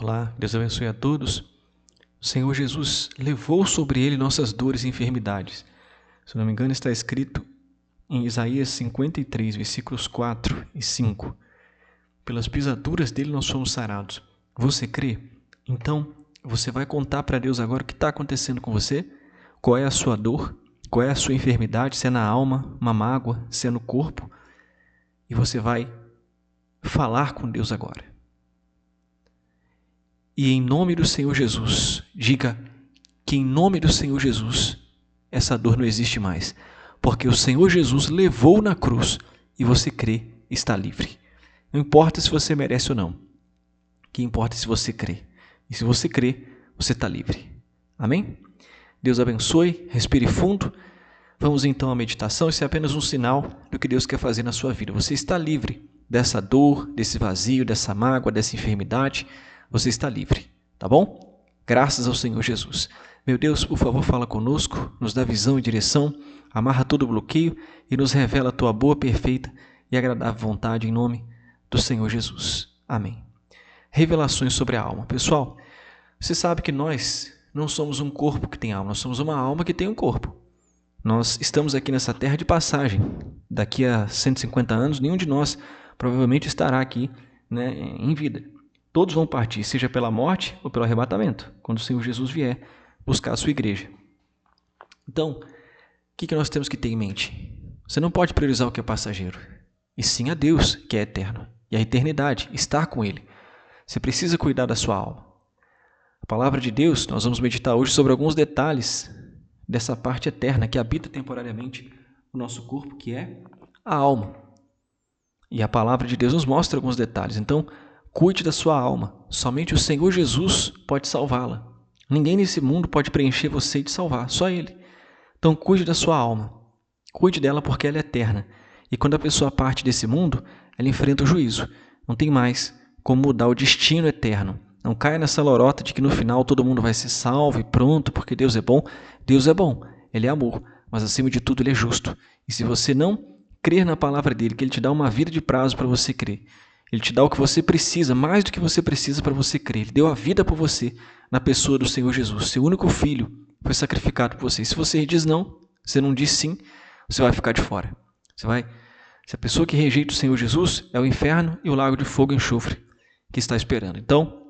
Olá, Deus abençoe a todos. O Senhor Jesus levou sobre ele nossas dores e enfermidades. Se não me engano, está escrito em Isaías 53, versículos 4 e 5. Pelas pisaduras dele nós fomos sarados. Você crê? Então, você vai contar para Deus agora o que está acontecendo com você, qual é a sua dor, qual é a sua enfermidade, se é na alma, uma mágoa, se é no corpo, e você vai falar com Deus agora. E em nome do Senhor Jesus, diga que em nome do Senhor Jesus, essa dor não existe mais, porque o Senhor Jesus levou na cruz e você crê, está livre. Não importa se você merece ou não, o que importa é se você crê. E se você crê, você está livre. Amém? Deus abençoe, respire fundo. Vamos então à meditação. Isso é apenas um sinal do que Deus quer fazer na sua vida. Você está livre dessa dor, desse vazio, dessa mágoa, dessa enfermidade. Você está livre, tá bom? Graças ao Senhor Jesus. Meu Deus, por favor, fala conosco, nos dá visão e direção, amarra todo o bloqueio e nos revela a tua boa, perfeita e agradável vontade em nome do Senhor Jesus. Amém. Revelações sobre a alma. Pessoal, você sabe que nós não somos um corpo que tem alma, nós somos uma alma que tem um corpo. Nós estamos aqui nessa terra de passagem. Daqui a 150 anos, nenhum de nós provavelmente estará aqui, em vida. Todos vão partir, seja pela morte ou pelo arrebatamento, quando o Senhor Jesus vier buscar a sua igreja. Então, o que nós temos que ter em mente? Você não pode priorizar o que é passageiro, e sim a Deus, que é eterno, e a eternidade, estar com Ele. Você precisa cuidar da sua alma. A palavra de Deus, nós vamos meditar hoje sobre alguns detalhes dessa parte eterna que habita temporariamente o nosso corpo, que é a alma. E a palavra de Deus nos mostra alguns detalhes. Então, cuide da sua alma. Somente o Senhor Jesus pode salvá-la. Ninguém nesse mundo pode preencher você e te salvar, só Ele. Então, cuide da sua alma. Cuide dela porque ela é eterna. E quando a pessoa parte desse mundo, ela enfrenta o juízo. Não tem mais como mudar o destino eterno. Não caia nessa lorota de que no final todo mundo vai ser salvo e pronto, porque Deus é bom. Deus é bom, Ele é amor, mas acima de tudo Ele é justo. E se você não crer na palavra dEle, que Ele te dá uma vida de prazo para você crer, Ele te dá o que você precisa, mais do que você precisa para você crer. Ele deu a vida por você na pessoa do Senhor Jesus. Seu único filho foi sacrificado por você. E se você diz não, você não diz sim, você vai ficar de fora. Se a pessoa que rejeita o Senhor Jesus, é o inferno e o lago de fogo e enxofre que está esperando. Então,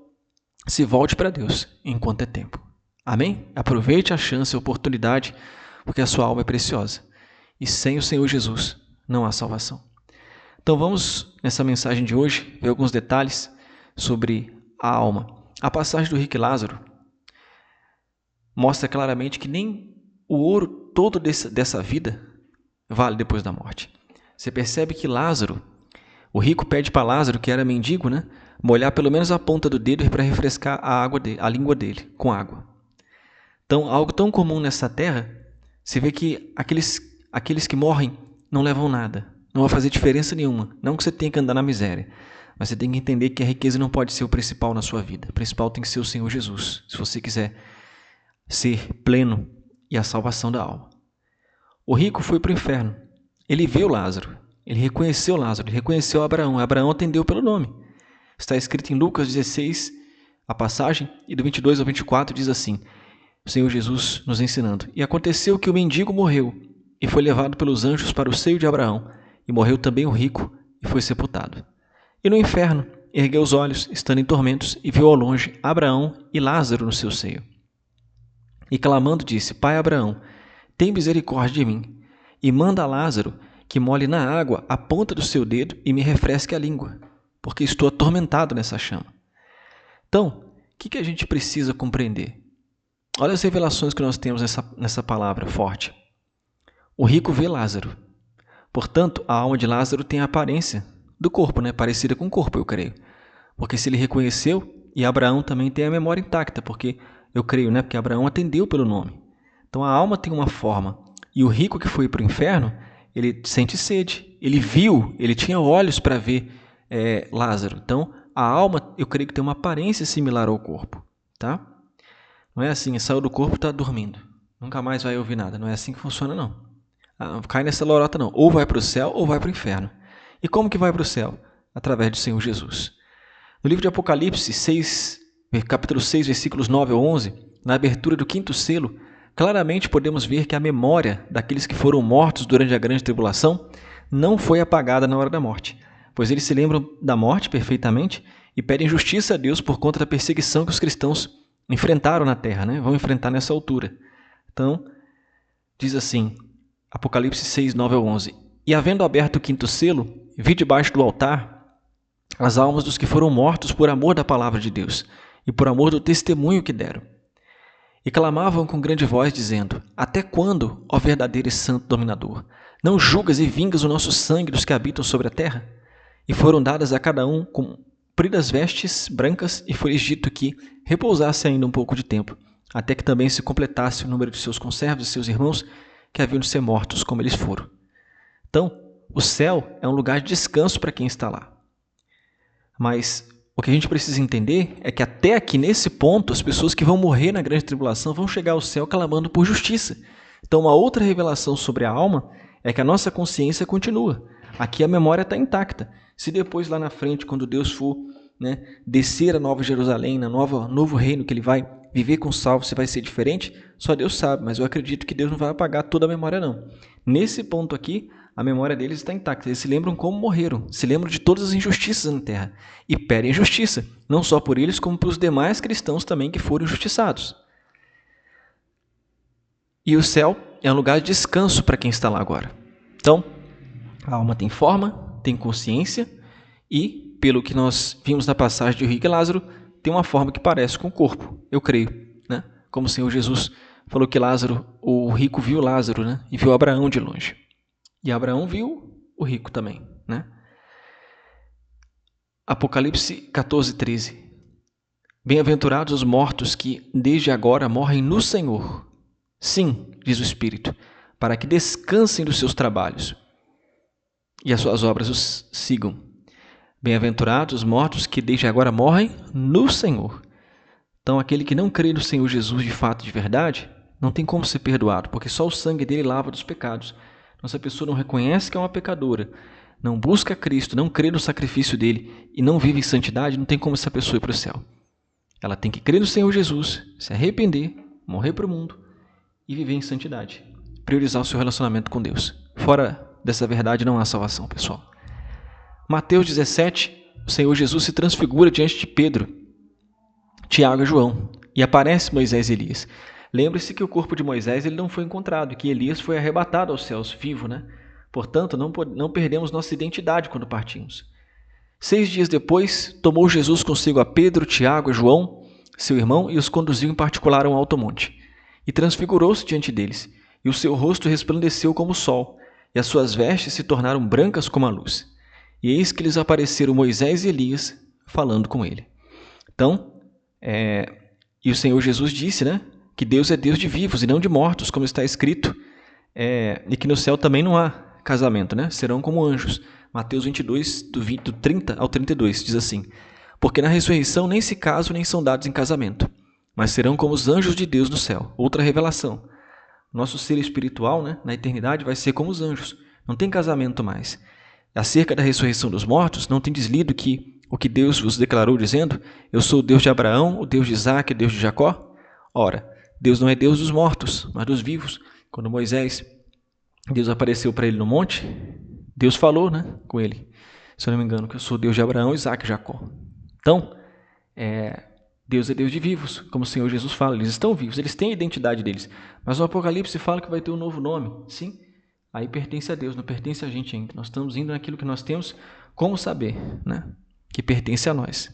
se volte para Deus enquanto é tempo. Amém? Aproveite a chance, a oportunidade, porque a sua alma é preciosa. E sem o Senhor Jesus não há salvação. Então vamos, nessa mensagem de hoje, ver alguns detalhes sobre a alma. A passagem do rico e Lázaro mostra claramente que nem o ouro todo dessa vida vale depois da morte. Você percebe que Lázaro, o rico pede para Lázaro, que era mendigo, molhar pelo menos a ponta do dedo para refrescar a língua dele com água. Então, algo tão comum nessa terra, você vê que aqueles que morrem não levam nada. Não vai fazer diferença nenhuma. Não que você tenha que andar na miséria, mas você tem que entender que a riqueza não pode ser o principal na sua vida. O principal tem que ser o Senhor Jesus, se você quiser ser pleno e a salvação da alma. O rico foi para o inferno. Ele viu Lázaro. Ele reconheceu Lázaro. Ele reconheceu Abraão. Abraão atendeu pelo nome. Está escrito em Lucas 16, a passagem, e do 22 ao 24 diz assim, o Senhor Jesus nos ensinando. E aconteceu que o mendigo morreu e foi levado pelos anjos para o seio de Abraão. E morreu também o rico e foi sepultado. E no inferno ergueu os olhos, estando em tormentos, e viu ao longe Abraão e Lázaro no seu seio. E clamando disse, Pai Abraão, tem misericórdia de mim, e manda a Lázaro que molhe na água a ponta do seu dedo e me refresque a língua, porque estou atormentado nessa chama. Então, o que a gente precisa compreender? Olha as revelações que nós temos nessa palavra forte. O rico vê Lázaro. Portanto, a alma de Lázaro tem a aparência do corpo, parecida com o corpo, eu creio. Porque se ele reconheceu, e Abraão também tem a memória intacta, porque eu creio, porque Abraão atendeu pelo nome. Então a alma tem uma forma. E o rico que foi para o inferno, ele sente sede. Ele viu, ele tinha olhos para ver Lázaro. Então a alma, eu creio que tem uma aparência similar ao corpo. Tá? Não é assim, saiu do corpo e está dormindo. Nunca mais vai ouvir nada. Não é assim que funciona, não. Cai nessa lorota não, ou vai para o céu ou vai para o inferno. E como que vai para o céu? Através do Senhor Jesus. No livro de Apocalipse 6, capítulo 6, versículos 9 ao 11, na abertura do 5º selo, claramente podemos ver que a memória daqueles que foram mortos durante a grande tribulação não foi apagada na hora da morte, pois eles se lembram da morte perfeitamente e pedem justiça a Deus por conta da perseguição que os cristãos enfrentaram na terra, né? Vão enfrentar nessa altura. Então, diz assim, Apocalipse 6, 9 ao 11, e havendo aberto o 5º selo, vi debaixo do altar as almas dos que foram mortos por amor da palavra de Deus e por amor do testemunho que deram. E clamavam com grande voz, dizendo, até quando, ó verdadeiro e santo dominador, não julgas e vingas o nosso sangue dos que habitam sobre a terra? E foram dadas a cada um compridas vestes brancas, e foi-lhes dito que repousasse ainda um pouco de tempo, até que também se completasse o número de seus conservos e seus irmãos que haviam de ser mortos como eles foram. Então, o céu é um lugar de descanso para quem está lá. Mas o que a gente precisa entender é que até aqui nesse ponto, as pessoas que vão morrer na grande tribulação vão chegar ao céu clamando por justiça. Então, uma outra revelação sobre a alma é que a nossa consciência continua. Aqui a memória está intacta. Se depois lá na frente, quando Deus for descer a Nova Jerusalém, no novo reino que Ele vai viver com os salvos, se vai ser diferente, só Deus sabe, mas eu acredito que Deus não vai apagar toda a memória não. Nesse ponto aqui, a memória deles está intacta. Eles se lembram como morreram, se lembram de todas as injustiças na terra e pedem justiça, não só por eles, como para os demais cristãos também que foram injustiçados. E o céu é um lugar de descanso para quem está lá agora. Então, a alma tem forma, tem consciência e, pelo que nós vimos na passagem de Rico e Lázaro, tem uma forma que parece com o corpo, eu creio, né? Como o Senhor Jesus falou que Lázaro, o rico viu Lázaro, né? E viu Abraão de longe. E Abraão viu o rico também, né? Apocalipse 14, 13. Bem-aventurados os mortos que desde agora morrem no Senhor. Sim, diz o Espírito, para que descansem dos seus trabalhos e as suas obras os sigam. Bem-aventurados os mortos que desde agora morrem no Senhor. Então, aquele que não crê no Senhor Jesus de fato, de verdade, não tem como ser perdoado, porque só o sangue dele lava dos pecados. Então, se a pessoa não reconhece que é uma pecadora, não busca Cristo, não crê no sacrifício dele e não vive em santidade, não tem como essa pessoa ir para o céu. Ela tem que crer no Senhor Jesus, se arrepender, morrer para o mundo e viver em santidade. Priorizar o seu relacionamento com Deus. Fora dessa verdade não há salvação, pessoal. Mateus 17, o Senhor Jesus se transfigura diante de Pedro, Tiago e João, e aparece Moisés e Elias. Lembre-se que o corpo de Moisés ele não foi encontrado, que Elias foi arrebatado aos céus, vivo, né? Portanto, não perdemos nossa identidade quando partimos. 6 dias depois, tomou Jesus consigo a Pedro, Tiago e João, seu irmão, e os conduziu em particular a um alto monte. E transfigurou-se diante deles, e o seu rosto resplandeceu como o sol, e as suas vestes se tornaram brancas como a luz. E eis que lhes apareceram Moisés e Elias, falando com ele. Então, e o Senhor Jesus disse, né, que Deus é Deus de vivos e não de mortos, como está escrito, e que no céu também não há casamento, né? Serão como anjos. Mateus 22, do 30 ao 32, diz assim, porque na ressurreição nem se casam nem são dados em casamento, mas serão como os anjos de Deus no céu. Outra revelação. Nosso ser espiritual, né, na eternidade, vai ser como os anjos. Não tem casamento mais. Acerca da ressurreição dos mortos, não tem deslido o que Deus vos declarou, dizendo, eu sou o Deus de Abraão, o Deus de Isaac, o Deus de Jacó? Ora, Deus não é Deus dos mortos, mas dos vivos. Quando Deus apareceu para ele no monte, Deus falou, né, com ele, se eu não me engano, que eu sou o Deus de Abraão, Isaac e Jacó. Então, Deus é Deus de vivos, como o Senhor Jesus fala, eles estão vivos, eles têm a identidade deles. Mas o Apocalipse fala que vai ter um novo nome, sim? Aí pertence a Deus, não pertence a gente ainda. Nós estamos indo naquilo que nós temos como saber, né? Que pertence a nós.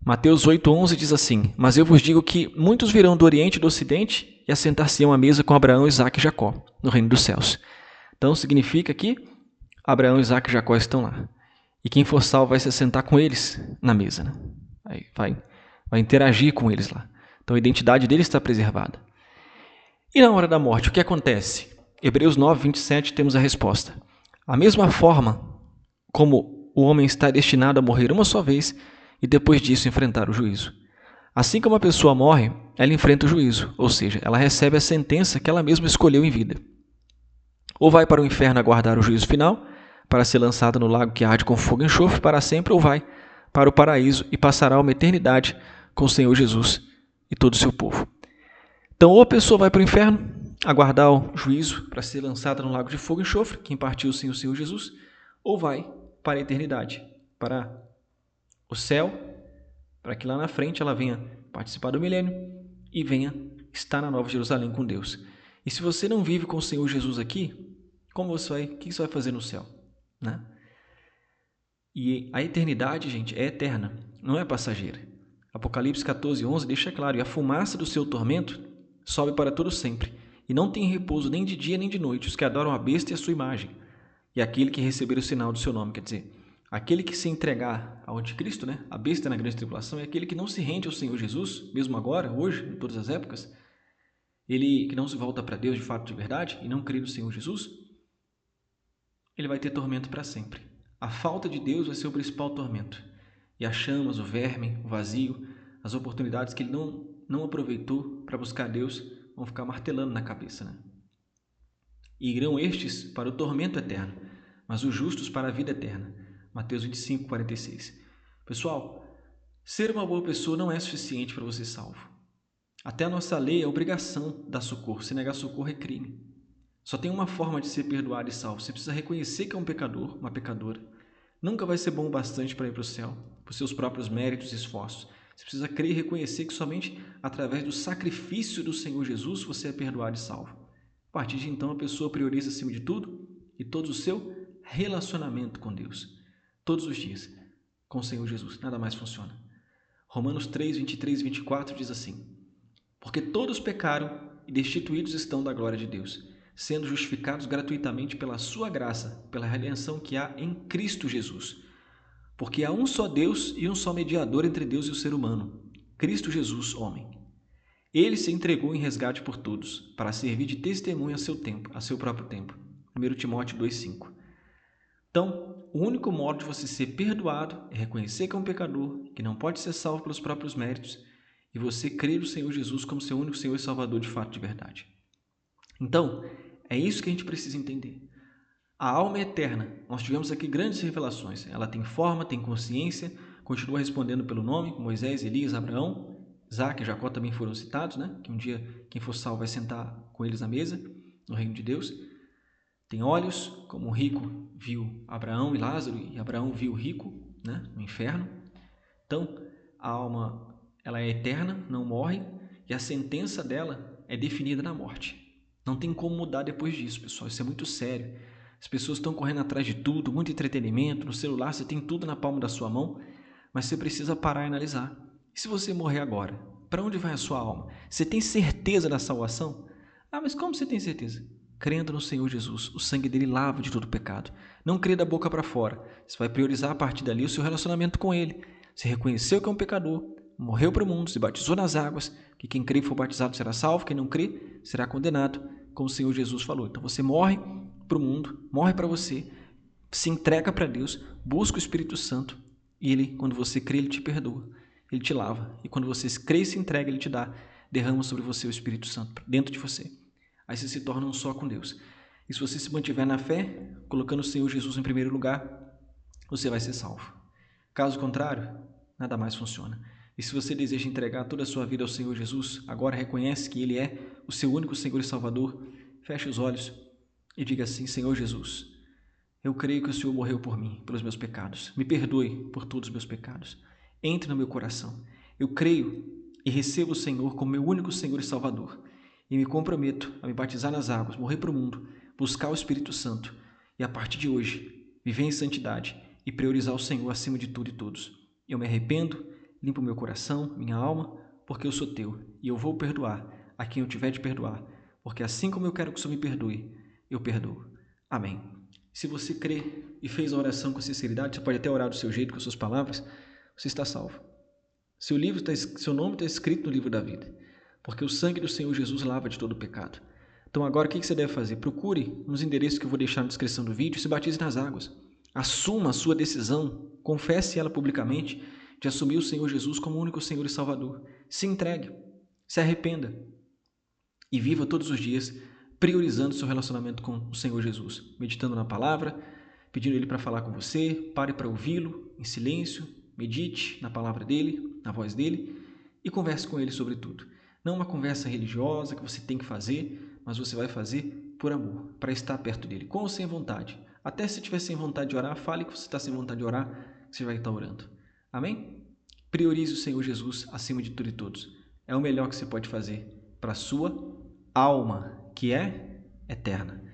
Mateus 8,11 diz assim, mas eu vos digo que muitos virão do Oriente e do Ocidente e assentar-se-ão à mesa com Abraão, Isaac e Jacó, no reino dos céus. Então significa que Abraão, Isaac e Jacó estão lá. E quem for salvo vai se assentar com eles na mesa, né? Aí vai interagir com eles lá. Então a identidade deles está preservada. E na hora da morte, o que acontece? Hebreus 9, 27 temos a resposta. A mesma forma como o homem está destinado a morrer uma só vez e depois disso enfrentar o juízo. Assim como a pessoa morre, ela enfrenta o juízo, ou seja, ela recebe a sentença que ela mesma escolheu em vida. Ou vai para o inferno aguardar o juízo final, para ser lançada no lago que arde com fogo e enxofre para sempre, ou vai para o paraíso e passará uma eternidade com o Senhor Jesus e todo o seu povo. Então, ou a pessoa vai para o inferno, aguardar o juízo para ser lançada no lago de fogo e enxofre, quem partiu sem o Senhor Jesus, ou vai para a eternidade, para o céu, para que lá na frente ela venha participar do milênio e venha estar na Nova Jerusalém com Deus. E se você não vive com o Senhor Jesus aqui, o que você vai fazer no céu? Né? E a eternidade, gente, é eterna, não é passageira. Apocalipse 14:11 deixa claro: e a fumaça do seu tormento sobe para todo sempre, e não tem repouso nem de dia nem de noite os que adoram a besta e a sua imagem, e aquele que receber o sinal do seu nome. Quer dizer, aquele que se entregar ao anticristo, né, a besta na grande tribulação, é aquele que não se rende ao Senhor Jesus, mesmo agora, hoje, em todas as épocas, ele que não se volta para Deus de fato de verdade e não crê no Senhor Jesus, ele vai ter tormento para sempre. A falta de Deus vai ser o principal tormento. E as chamas, o verme, o vazio, as oportunidades que ele não aproveitou para buscar Deus vão ficar martelando na cabeça. Né? E irão estes para o tormento eterno, mas os justos para a vida eterna. Mateus 25:46. Pessoal, ser uma boa pessoa não é suficiente para você ser salvo. Até a nossa lei é obrigação dar socorro. Se negar socorro é crime. Só tem uma forma de ser perdoado e salvo. Você precisa reconhecer que é um pecador, uma pecadora. Nunca vai ser bom o bastante para ir para o céu, por seus próprios méritos e esforços. Você precisa crer e reconhecer que somente através do sacrifício do Senhor Jesus você é perdoado e salvo. A partir de então, a pessoa prioriza acima de tudo e todo o seu relacionamento com Deus. Todos os dias, com o Senhor Jesus. Nada mais funciona. Romanos 3:23 e 24 diz assim: porque todos pecaram e destituídos estão da glória de Deus, sendo justificados gratuitamente pela sua graça, pela redenção que há em Cristo Jesus. Porque há um só Deus e um só mediador entre Deus e o ser humano, Cristo Jesus, homem. Ele se entregou em resgate por todos, para servir de testemunho a seu próprio tempo. 1 Timóteo 2:5. Então, o único modo de você ser perdoado é reconhecer que é um pecador, que não pode ser salvo pelos próprios méritos, e você crer no Senhor Jesus como seu único Senhor e Salvador de fato de verdade. Então, é isso que a gente precisa entender. A alma é eterna. Nós tivemos aqui grandes revelações. Ela tem forma, tem consciência, continua respondendo pelo nome. Moisés, Elias, Abraão, Isaac e Jacó também foram citados, né? Que um dia quem for salvo vai sentar com eles à mesa, no reino de Deus. Tem olhos, como o rico viu Abraão e Lázaro, e Abraão viu o rico, né? No inferno. Então, a alma ela é eterna, não morre, e a sentença dela é definida na morte. Não tem como mudar depois disso, pessoal. Isso é muito sério. As pessoas estão correndo atrás de tudo, muito entretenimento, no celular você tem tudo na palma da sua mão, mas você precisa parar e analisar. E se você morrer agora, para onde vai a sua alma? Você tem certeza da salvação? Ah, mas como você tem certeza? Crendo no Senhor Jesus, o sangue dele lava de todo pecado. Não crê da boca para fora. Você vai priorizar a partir dali o seu relacionamento com ele. Você reconheceu que é um pecador, morreu para o mundo, se batizou nas águas, que quem crê e for batizado será salvo, quem não crê será condenado, como o Senhor Jesus falou. Então você morre para o mundo, morre para você, se entrega para Deus, busca o Espírito Santo, e ele, quando você crê, ele te perdoa, ele te lava. E quando você crê e se entrega, ele te dá, derrama sobre você o Espírito Santo, dentro de você. Aí você se torna um só com Deus. E se você se mantiver na fé, colocando o Senhor Jesus em primeiro lugar, você vai ser salvo. Caso contrário, nada mais funciona. E se você deseja entregar toda a sua vida ao Senhor Jesus, agora reconhece que Ele é o seu único Senhor e Salvador, feche os olhos e diga assim: Senhor Jesus, eu creio que o Senhor morreu por mim, pelos meus pecados. Me perdoe por todos os meus pecados. Entre no meu coração. Eu creio e recebo o Senhor como meu único Senhor e Salvador. E me comprometo a me batizar nas águas, morrer para o mundo, buscar o Espírito Santo e, a partir de hoje, viver em santidade e priorizar o Senhor acima de tudo e todos. Eu me arrependo, limpo meu coração, minha alma, porque eu sou teu e eu vou perdoar a quem eu tiver de perdoar, porque assim como eu quero que o Senhor me perdoe, eu perdoo. Amém. Se você crê e fez a oração com sinceridade, você pode até orar do seu jeito, com as suas palavras, você está salvo. Seu nome está escrito no livro da vida, porque o sangue do Senhor Jesus lava de todo o pecado. Então agora o que você deve fazer? Procure nos endereços que eu vou deixar na descrição do vídeo e se batize nas águas. Assuma a sua decisão, confesse ela publicamente, de assumir o Senhor Jesus como o único Senhor e Salvador. Se entregue, se arrependa e viva todos os dias priorizando seu relacionamento com o Senhor Jesus, meditando na palavra, pedindo Ele para falar com você, pare para ouvi-lo em silêncio, medite na palavra dEle, na voz dEle e converse com ele sobre tudo. Não uma conversa religiosa que você tem que fazer, mas você vai fazer por amor, para estar perto dele, com ou sem vontade. Até se estiver sem vontade de orar, fale que você está sem vontade de orar, que você vai estar orando. Amém? Priorize o Senhor Jesus acima de tudo e todos. É o melhor que você pode fazer para a sua alma, que é eterna.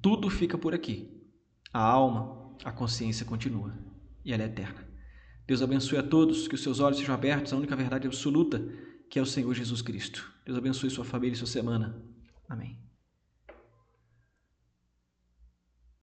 Tudo fica por aqui. A alma, a consciência continua e ela é eterna. Deus abençoe a todos, que os seus olhos sejam abertos à única verdade absoluta, que é o Senhor Jesus Cristo. Deus abençoe sua família e sua semana. Amém.